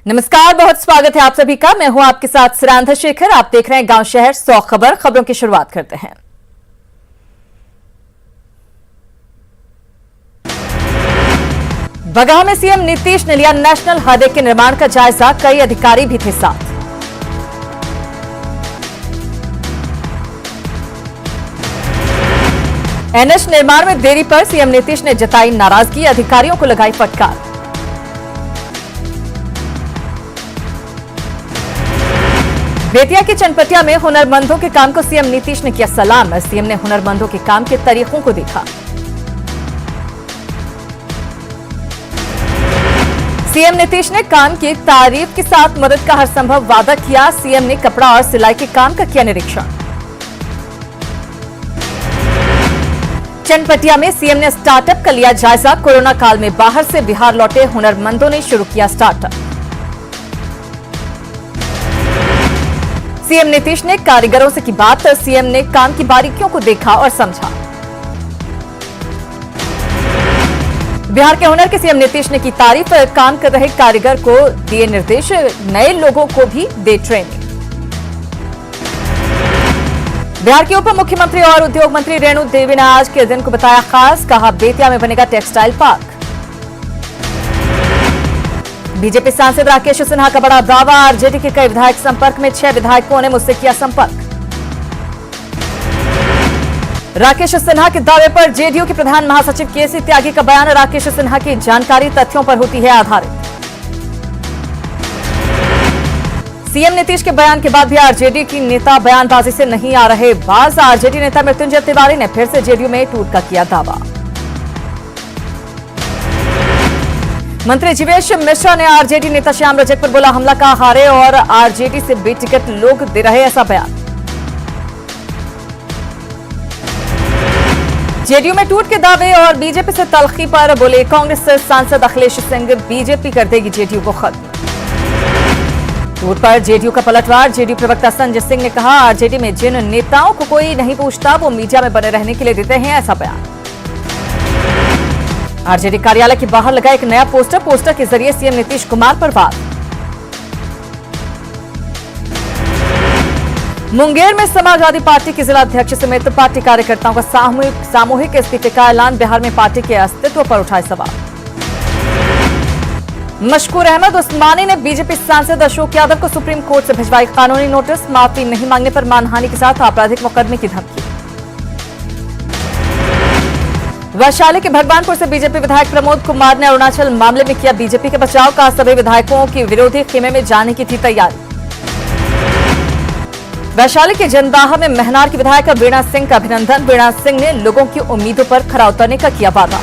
नमस्कार, बहुत स्वागत है आप सभी का। मैं हूं आपके साथ सिरांधा शेखर। आप देख रहे हैं गांव शहर 100 खबर। खबरों की शुरुआत करते हैं। बगहा में सीएम नीतीश ने लिया नेशनल हाईवे के निर्माण का जायजा, कई अधिकारी भी थे साथ। एनएच निर्माण में देरी पर सीएम नीतीश ने जताई नाराजगी, अधिकारियों को लगाई फटकार। बेतिया के चनपटिया में हुनरमंदों के काम को सीएम नीतीश ने किया सलाम। सीएम ने हुनरमंदों के काम के तरीकों को देखा। सीएम नीतीश ने काम की तारीफ के साथ मदद का हर संभव वादा किया। सीएम ने कपड़ा और सिलाई के काम का किया निरीक्षण। चनपटिया में सीएम ने स्टार्टअप का लिया जायजा। कोरोना काल में बाहर से बिहार लौटे हुनरमंदों ने शुरू किया स्टार्टअप। सीएम नीतीश ने कारीगरों से की बात। सीएम ने काम की बारीकियों को देखा और समझा। बिहार के हुनर के सीएम नीतीश ने की तारीफ। काम कर रहे कारीगर को दिए निर्देश, नए लोगों को भी दे ट्रेनिंग। बिहार के उप मुख्यमंत्री और उद्योग मंत्री रेणु देवी ने आज के दिन को बताया खास। कहा बेतिया में बनेगा टेक्सटाइल पार्क। बीजेपी सांसद राकेश सिन्हा का बड़ा दावा। आरजेडी के कई विधायक संपर्क में, 6 विधायकों ने मुझसे किया संपर्क। राकेश सिन्हा के दावे पर जेडीयू के प्रधान महासचिव केसी त्यागी का बयान। राकेश सिन्हा की जानकारी तथ्यों पर होती है आधारित। सीएम नीतीश के बयान के बाद भी आरजेडी की नेता बयानबाजी से नहीं आ रहे बाज। आरजेडी नेता मृत्युंजय तिवारी ने फिर से जेडीयू में टूट का किया दावा। मंत्री जीवेश मिश्रा ने आरजेडी नेता श्याम रजक पर बोला हमला का हारे और आरजेडी से बेटिकट लोग दे रहे ऐसा बयान। जेडीयू में टूट के दावे और बीजेपी से तलखी पर बोले कांग्रेस सांसद अखिलेश सिंह, बीजेपी कर देगी जेडीयू को खत्म। टूट पर जेडीयू का पलटवार। जेडीयू प्रवक्ता संजय सिंह ने कहा आरजेडी में जिन नेताओं को कोई नहीं पूछता वो मीडिया में बने रहने के लिए देते हैं ऐसा बयान। आरजेडी कार्यालय के बाहर लगा एक नया पोस्टर के जरिए सीएम नीतीश कुमार पर वार। मुंगेर में समाजवादी पार्टी के जिला अध्यक्ष समेत पार्टी कार्यकर्ताओं का सामूहिक इस्तीफे का ऐलान। बिहार में पार्टी के अस्तित्व पर उठाए सवाल। मशकूर अहमद उस्मानी ने बीजेपी सांसद अशोक यादव को सुप्रीम कोर्ट से भिजवाई कानूनी नोटिस। माफी नहीं मांगने पर मानहानि के साथ आपराधिक मुकदमे की धमकी। वैशाली के भगवानपुर से बीजेपी विधायक प्रमोद कुमार ने अरुणाचल मामले में किया बीजेपी के बचाव का। सभी विधायकों की विरोधी खेमे में जाने की थी तैयारी। वैशाली के जनदाहा में महनार की विधायक वीणा सिंह का अभिनंदन। वीणा सिंह ने लोगों की उम्मीदों पर खरा उतरने का किया वादा।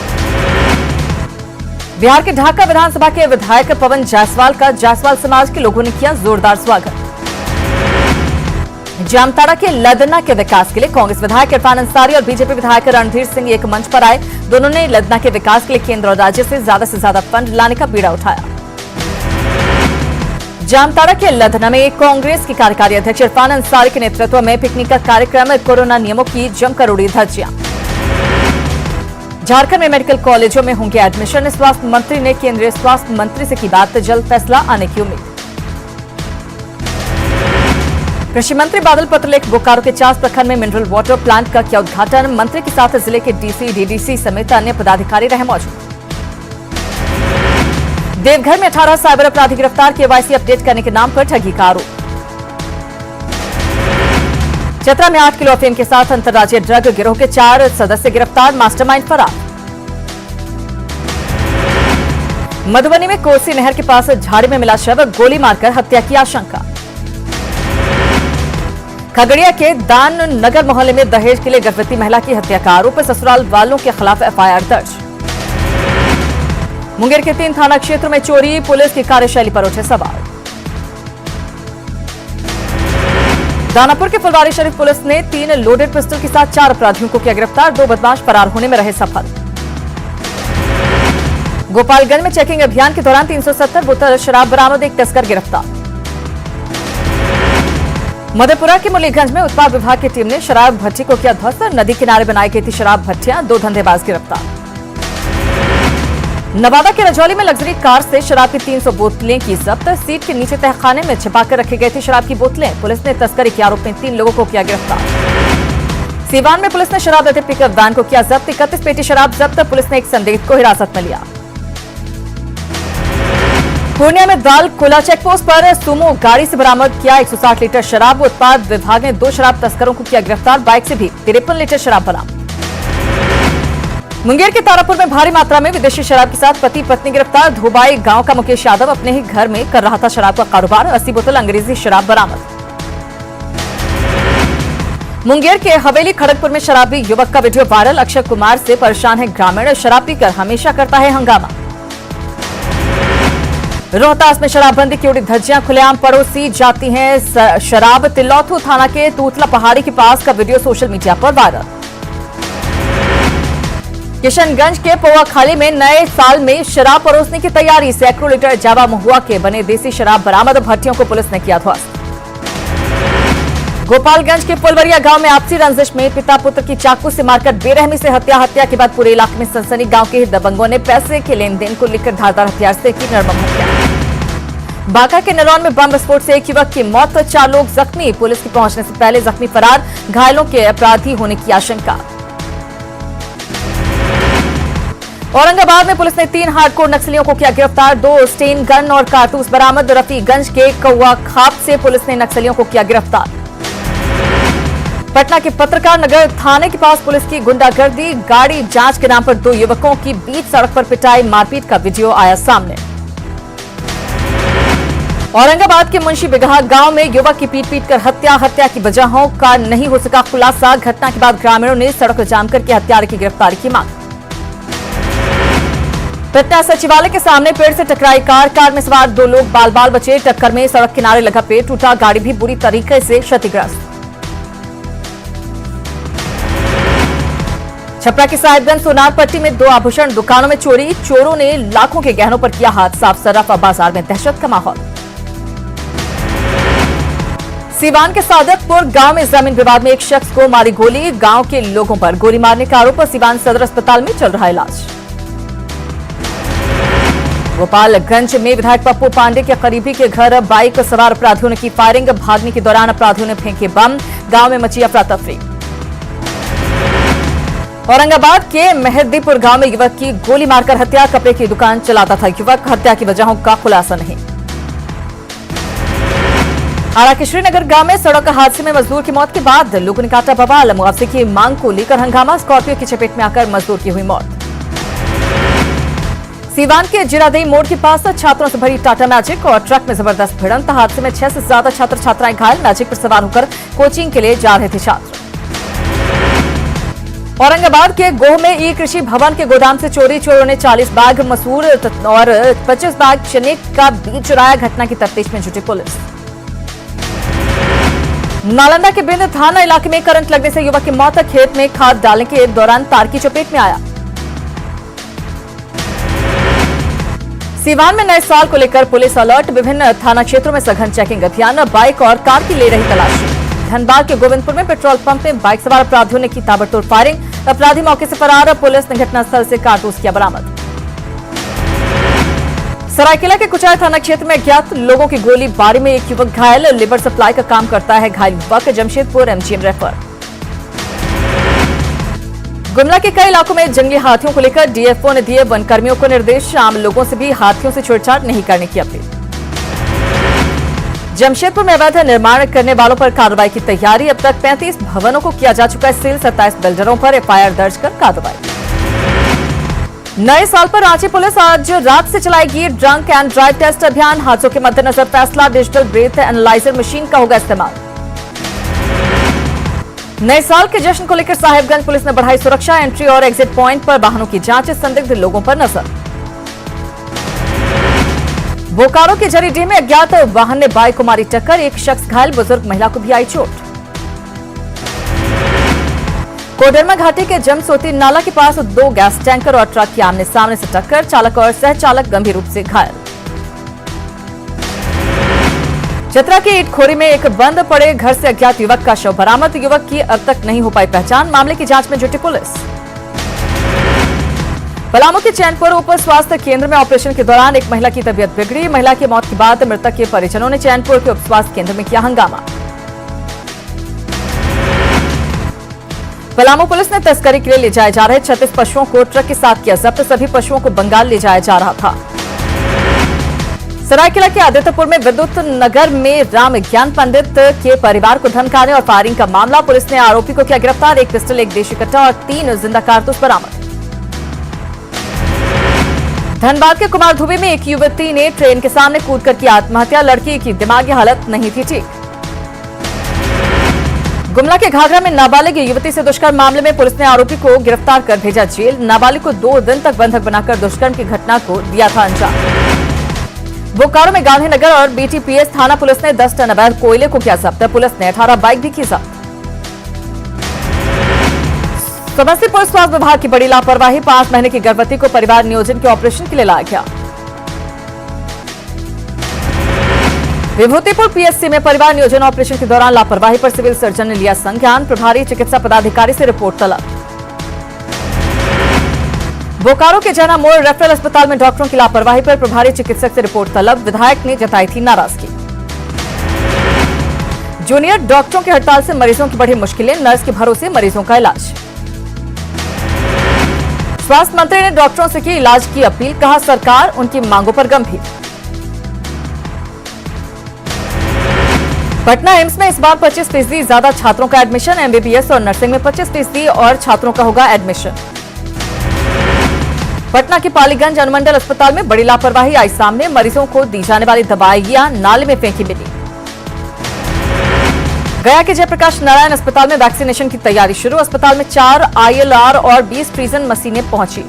बिहार के ढाका विधानसभा के विधायक पवन जायसवाल का जायसवाल समाज के लोगों ने किया जोरदार स्वागत। जामताड़ा के लदना के विकास के लिए कांग्रेस विधायक इरफान अंसारी और बीजेपी विधायक रणधीर सिंह एक मंच पर आए। दोनों ने लदना के विकास के लिए केंद्र और राज्य से ज्यादा फंड लाने का बीड़ा उठाया। जामताड़ा के लदना में कांग्रेस के कार्यकारी अध्यक्ष इरफान अंसारी के नेतृत्व में पिकनिक का कार्यक्रम। कोरोना नियमों की जमकर उड़ी धज्जियां। झारखंड में मेडिकल कॉलेजों में होंगे एडमिशन। स्वास्थ्य मंत्री ने केंद्रीय स्वास्थ्य मंत्री से की बात। जल्द फैसला आने की उम्मीद। कृषि मंत्री बादल पत्रलेख बोकारो के चास प्रखंड में मिनरल वाटर प्लांट का किया उद्घाटन। मंत्री के साथ जिले के डीसी, डीडीसी समेत अन्य पदाधिकारी रहे मौजूद। देवघर में 18 साइबर अपराधी गिरफ्तार। केवाईसी अपडेट करने के नाम पर ठगी का आरोप। चतरा में 8 किलो अफीम के साथ अंतर्राज्यीय ड्रग गिरोह के 4 सदस्य गिरफ्तार। मास्टरमाइंड फरार। मधुबनी में कोसी नहर के पास झाड़ी में मिला शव, गोली मारकर हत्या की आशंका। खगड़िया के दान नगर मोहल्ले में दहेज के लिए गर्भवती महिला की हत्या का आरोप। ससुराल वालों के खिलाफ एफआईआर दर्ज। मुंगेर के 3 थाना क्षेत्रों में चोरी, पुलिस की कार्यशैली पर उठे सवाल। दानापुर के फुलवारी शरीफ पुलिस ने 3 लोडेड पिस्टल के साथ 4 अपराधियों को किया गिरफ्तार। 2 बदमाश फरार होने में रहे सफल। गोपालगंज में चेकिंग अभियान के दौरान 370 बोतल शराब बरामद, एक तस्कर गिरफ्तार। मधेपुरा के मुरलीगंज में उत्पाद विभाग की टीम ने शराब भट्टी को किया ध्वस्त। नदी किनारे बनाई गई थी शराब भट्टियां, 2 धंधेबाज गिरफ्तार। नवादा के रजौली में लग्जरी कार से शराब की 300 बोतलें की जब्त। सीट के नीचे तहखाने में छिपाकर रखी गई थी शराब की बोतलें। पुलिस ने तस्करी के आरोप में 3 लोगों को किया गिरफ्तार। सीवान में पुलिस ने शराब लदे पिकअप वैन को किया जब्त। 31 पेटी शराब जब्त। पुलिस ने एक संदिग्ध को हिरासत में लिया। पूर्णिया में दाल कोला चेकपोस्ट पर सुमो गाड़ी से बरामद किया 160 लीटर शराब। उत्पाद विभाग ने 2 शराब तस्करों को किया गिरफ्तार। बाइक से भी 53 लीटर शराब बरामद। मुंगेर के तारापुर में भारी मात्रा में विदेशी शराब के साथ पति पत्नी गिरफ्तार। धोबाई गांव का मुकेश यादव अपने ही घर में कर रहा था शराब का कारोबार। 80 बोतल अंग्रेजी शराब बरामद। मुंगेर के हवेली खड़गपुर में शराबी युवक का वीडियो वायरल। अक्षय कुमार से परेशान है ग्रामीण। शराब पीकर हमेशा करता है हंगामा। रोहतास में शराबबंदी की उड़ी धज्जियां। खुलेआम पड़ोसी जाती हैं शराब। तिलौथू थाना के तूतला पहाड़ी के पास का वीडियो सोशल मीडिया पर वायरल। किशनगंज के पौआखाली में नए साल में शराब परोसने की तैयारी। सैकड़ों लीटर जावा महुआ के बने देसी शराब बरामद। भट्टियों को पुलिस ने किया ध्वस्त। गोपालगंज के पुलवरिया गांव में आपसी रंजिश में पिता पुत्र की चाकू से मारकर बेरहमी से हत्या के बाद पूरे इलाके में सनसनी। गांव के दबंगों ने पैसे के लेन देन को लेकर धारदार हथियार से की निर्मम हत्या। बांका के नरौन में बम विस्फोट से एक युवक की मौत। 4 लोग जख्मी। पुलिस के पहुंचने से पहले जख्मी फरार। घायलों के अपराधी होने की आशंका। औरंगाबाद में पुलिस ने 3 हार्डकोर नक्सलियों को किया गिरफ्तार। 2 स्टेन गन और कारतूस बरामद। रफीगंज के कौआ खाप से पुलिस ने नक्सलियों को किया गिरफ्तार। पटना के पत्रकार नगर थाने के पास पुलिस की गुंडागर्दी। गाड़ी जांच के नाम पर 2 युवकों की बीच सड़क पर पिटाई मारपीट का वीडियो आया सामने। औरंगाबाद के मुंशी बिगहा गांव में युवक की पीट कर हत्या की वजहों का नहीं हो सका खुलासा। घटना के बाद ग्रामीणों ने सड़क जाम करके हत्यारे की गिरफ्तारी की मांग। पटना सचिवालय के सामने पेड़ से टकराई कार में सवार 2 लोग बाल बचे। टक्कर में सड़क किनारे लगा पेड़ टूटा। गाड़ी भी बुरी तरीके से क्षतिग्रस्त। छपरा की साहिबगंज सोनार पट्टी में 2 आभूषण दुकानों में चोरी। चोरों ने लाखों के गहनों पर किया हाथ साफ। सराफा बाजार में दहशत का माहौल। सीवान के सादतपुर गांव में जमीन विवाद में एक शख्स को मारी गोली। गांव के लोगों पर गोली मारने का आरोप। सीवान सदर अस्पताल में चल रहा इलाज। गोपालगंज में विधायक पप्पू पांडे के करीबी के घर बाइक सवार अपराधियों ने की फायरिंग। भागने के दौरान अपराधियों ने फेंके बम। गांव में मची अफरा तफरी। औरंगाबाद के मेहदीपुर गांव में युवक की गोली मारकर हत्या। कपड़े की दुकान चलाता था युवक। हत्या की वजहों का खुलासा नहीं। आरा के श्रीनगर गांव में सड़क हादसे में मजदूर की मौत के बाद लोगों ने काटा बवाल। मुआवजे की मांग को लेकर हंगामा। स्कॉर्पियो की चपेट में आकर मजदूर की हुई मौत। सीवान के जिरादेई मोड़ के पास छात्रों से भरी टाटा मैजिक और ट्रक में जबरदस्त भिड़ंत। हादसे में 6 से ज्यादा छात्र छात्राएं घायल। मैजिक पर सवार होकर कोचिंग के लिए जा रहे थे छात्र। औरंगाबाद के गोह में ई कृषि भवन के गोदाम से चोरी। चोरों ने 40 बैग मसूर और 25 बैग चने का बीज चुराया। घटना की तफ्तीश में जुटी पुलिस। नालंदा के बिंद थाना इलाके में करंट लगने से युवक की मौत। खेत में खाद डालने के दौरान तार की चपेट में आया। सीवान में नए साल को लेकर पुलिस अलर्ट। विभिन्न थाना क्षेत्रों में सघन चेकिंग अभियान। बाइक और कार की ले रही तलाशी। धनबाद के गोविंदपुर में पेट्रोल पंप में बाइक सवार अपराधियों ने की ताबड़तोड़ फायरिंग। अपराधी मौके से फरार। पुलिस ने घटनास्थल से कारतूस किया बरामद। सरायकेला के कुचाय थाना क्षेत्र में अज्ञात लोगों की गोलीबारी में एक युवक घायल। लेबर सप्लाई का काम करता है घायल युवक। Jamshedpur MGM refer. गुमला के कई इलाकों में जंगली हाथियों को लेकर डीएफओ ने दिए वन कर्मियों को निर्देश। आम लोगों से भी हाथियों से छेड़छाड़ नहीं करने की अपील। जमशेदपुर में अवैध निर्माण करने वालों पर कार्रवाई की तैयारी। अब तक 35 भवनों को किया जा चुका है सील। 27 बिल्डरों पर एफआईआर दर्ज कर कार्रवाई। नए साल पर रांची पुलिस आज रात से चलाएगी ड्रंक एंड ड्राइव टेस्ट अभियान। हादसों के मद्देनजर फैसला डिजिटल ब्रेथ एनालाइजर मशीन का होगा इस्तेमाल। नए साल के जश्न को लेकर साहिबगंज पुलिस ने बढ़ाई सुरक्षा। एंट्री और एग्जिट पॉइंट पर वाहनों की जांच। संदिग्ध लोगों पर नजर। बोकारो के जरीडीह में अज्ञात वाहन ने बाइक को मारी टक्कर। एक शख्स घायल। बुजुर्ग महिला को भी आई चोट। कोडरमा घाटी के जमसोती नाला के पास 2 गैस टैंकर और ट्रक की आमने सामने से टक्कर। चालक और सहचालक गंभीर रूप से घायल। चतरा के ईटखोरी में एक बंद पड़े घर से अज्ञात युवक का शव बरामद। युवक की अब तक नहीं हो पाई पहचान। मामले की जांच में जुटी पुलिस। पलामू के चैनपुर उप स्वास्थ्य केंद्र में ऑपरेशन के दौरान एक महिला की तबीयत बिगड़ी। महिला की मौत के बाद मृतक के परिजनों ने चैनपुर के उप स्वास्थ्य केंद्र में किया हंगामा। पलामू पुलिस ने तस्करी के लिए ले जाए जा रहे 36 पशुओं को ट्रक के साथ किया जब्त। सभी पशुओं को बंगाल ले जाया जा रहा था। सरायकेला के आदित्यपुर में विद्युत नगर में राम ज्ञान पंडित के परिवार को धमकाने और फायरिंग का मामला। पुलिस ने आरोपी को किया गिरफ्तार। एक पिस्टल, एक देशी कट्टा और 3 जिंदा कारतूस बरामद। धनबाद के कुमारधुबी में एक युवती ने ट्रेन के सामने कूदकर की आत्महत्या। लड़की की दिमागी हालत नहीं थी ठीक। गुमला के घाघरा में नाबालिग युवती से दुष्कर्म मामले में पुलिस ने आरोपी को गिरफ्तार कर भेजा जेल। नाबालिग को 2 दिन तक बंधक बनाकर दुष्कर्म की घटना को दिया था अंजाम। बोकारो में गांधीनगर और बीटीपीएस थाना पुलिस ने 10 टन अवैध कोयले को किया जब्त। पुलिस ने 18 बाइक भी की जब्त। समस्तीपुर स्वास्थ्य विभाग की बड़ी लापरवाही। 5 महीने की गर्भवती को परिवार नियोजन के ऑपरेशन के लिए लाया गया। विभूतिपुर पीएससी में परिवार नियोजन ऑपरेशन के दौरान लापरवाही पर सिविल सर्जन ने लिया संज्ञान। प्रभारी चिकित्सा पदाधिकारी से रिपोर्ट तलब। बोकारो के जना मोड़ रेफरल अस्पताल में डॉक्टरों की लापरवाही पर प्रभारी चिकित्सक से रिपोर्ट तलब। विधायक ने जताई थी नाराजगी। जूनियर डॉक्टरों की हड़ताल से मरीजों की बढ़ी मुश्किलें। नर्स के भरोसे मरीजों का इलाज। स्वास्थ्य मंत्री ने डॉक्टरों से की इलाज की अपील। कहा सरकार उनकी मांगों पर गंभीर। पटना एम्स में इस बार 25% ज्यादा छात्रों का एडमिशन। एमबीबीएस और नर्सिंग में 25% और छात्रों का होगा एडमिशन। पटना के पालीगंज अनुमंडल अस्पताल में बड़ी लापरवाही आई सामने। मरीजों को दी जाने वाली दवाइयां नाले में फेंकी मिली। गया के जयप्रकाश नारायण अस्पताल में वैक्सीनेशन की तैयारी शुरू। अस्पताल में 4 ILR और 20 प्रिजन मशीनें पहुंची।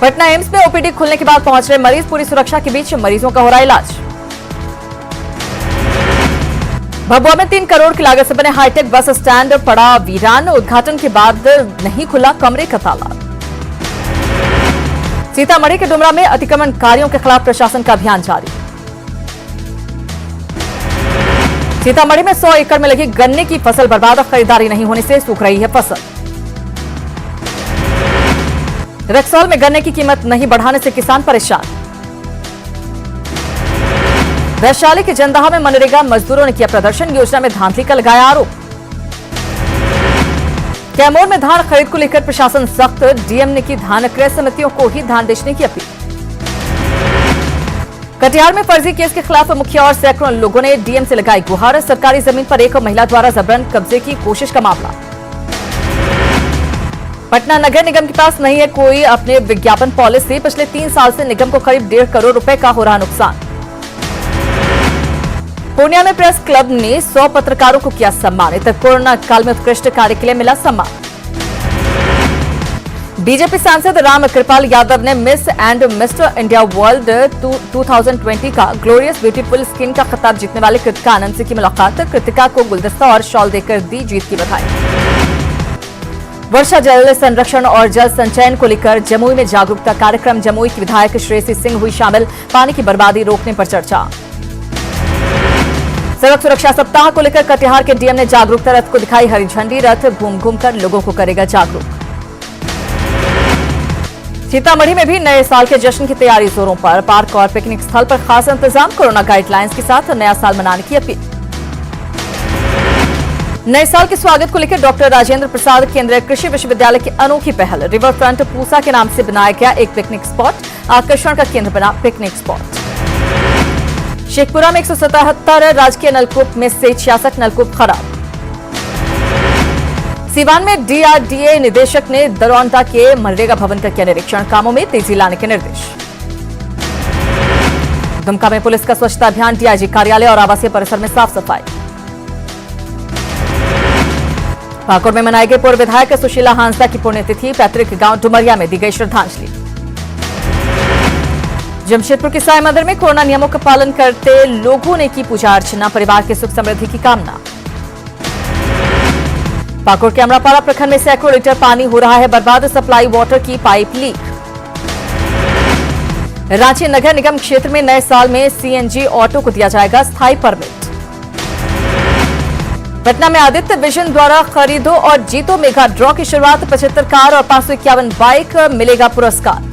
पटना एम्स में ओपीडी खुलने के बाद पहुंच रहे मरीज। पूरी सुरक्षा के बीच मरीजों का हो रहा इलाज। भभुआ में 3 करोड़ की लागत से बने हाईटेक बस स्टैंड पड़ा वीरान। उद्घाटन के बाद नहीं खुला कमरे का ताला। सीतामढ़ी के डुमरा में अतिक्रमणकारियों के खिलाफ प्रशासन का अभियान जारी। सीतामढ़ी में 100 एकड़ में लगी गन्ने की फसल बर्बाद। खरीदारी नहीं होने से सूख रही है फसल। रक्सौल में गन्ने की कीमत नहीं बढ़ाने से किसान परेशान। वैशाली के जंदाहा में मनरेगा मजदूरों ने किया प्रदर्शन। योजना में धांधली का लगाया आरोप। कैमूर में धान खरीद को लेकर प्रशासन सख्त। डीएम ने की धान क्रय समितियों को ही धान बेचने की अपील। कटिहार में फर्जी केस के खिलाफ मुखिया और सैकड़ों लोगों ने डीएम से लगाई गुहार। सरकारी जमीन पर एक महिला द्वारा जबरन कब्जे की कोशिश का मामला। पटना नगर निगम के पास नहीं है कोई अपने विज्ञापन पॉलिसी। पिछले 3 साल से निगम को करीब 1.5 करोड़ रुपए का हो रहा नुकसान। पूर्णिया में प्रेस क्लब ने 100 पत्रकारों को किया सम्मानित। कोरोना काल में उत्कृष्ट कार्य के लिए मिला सम्मान। बीजेपी सांसद राम कृपाल यादव ने miss and mister India world 2020 का ग्लोरियस ब्यूटीफुल स्किन का खिताब जीतने वाले कृतिका आनंद से की मुलाकात। कृतिका को गुलदस्ता और शॉल देकर दी जीत की बधाई। वर्षा जल संरक्षण और जल संचयन को लेकर जमुई में जागरूकता कार्यक्रम। जमुई की विधायक श्रेयसी सिंह हुई शामिल। पानी की बर्बादी रोकने पर चर्चा। सड़क सुरक्षा सप्ताह को लेकर कटिहार के डीएम ने जागरूकता रथ को दिखाई हरी झंडी। रथ घूम घूम कर लोगों को करेगा जागरूक। सीतामढ़ी में भी नए साल के जश्न की तैयारी जोरों पर। पार्क और पिकनिक स्थल पर खास इंतजाम। कोरोना गाइडलाइंस के साथ नया साल मनाने की अपील। नए साल के स्वागत को लेकर डॉक्टर राजेंद्र प्रसाद केंद्रीय कृषि विश्वविद्यालय की अनोखी पहल। रिवर फ्रंट पूसा के नाम से बनाया गया एक पिकनिक स्पॉट। आकर्षण का केंद्र बना पिकनिक स्पॉट। शेखपुरा में 177 राजकीय नलकूप में से 66 नलकूप खराब। सीवान में डीआरडीए निदेशक ने दरौंदा के मनरेगा भवन का किया निरीक्षण। कामों में तेजी लाने के निर्देश। दुमका में पुलिस का स्वच्छता अभियान। डीआईजी कार्यालय और आवासीय परिसर में साफ सफाई। पाकुड़ में मनाई गई पूर्व विधायक सुशीला हांसदा की पुण्यतिथि। पैतृक गांव डुमरिया में दी गई श्रद्धांजलि। जमशेदपुर के साई मंदिर में कोरोना नियमों का पालन करते लोगों ने की पूजा अर्चना। परिवार के सुख समृद्धि की कामना। पाकुड़ के अमरापाड़ा प्रखंड में सैकड़ों लीटर पानी हो रहा है बर्बाद। सप्लाई वाटर की पाइप लीक। रांची नगर निगम क्षेत्र में नए साल में सीएनजी ऑटो को दिया जाएगा स्थायी परमिट। पटना में आदित्य विजन द्वारा खरीदो और जीतो मेगा ड्रॉ की शुरुआत। 75 कार और 551 बाइक मिलेगा पुरस्कार।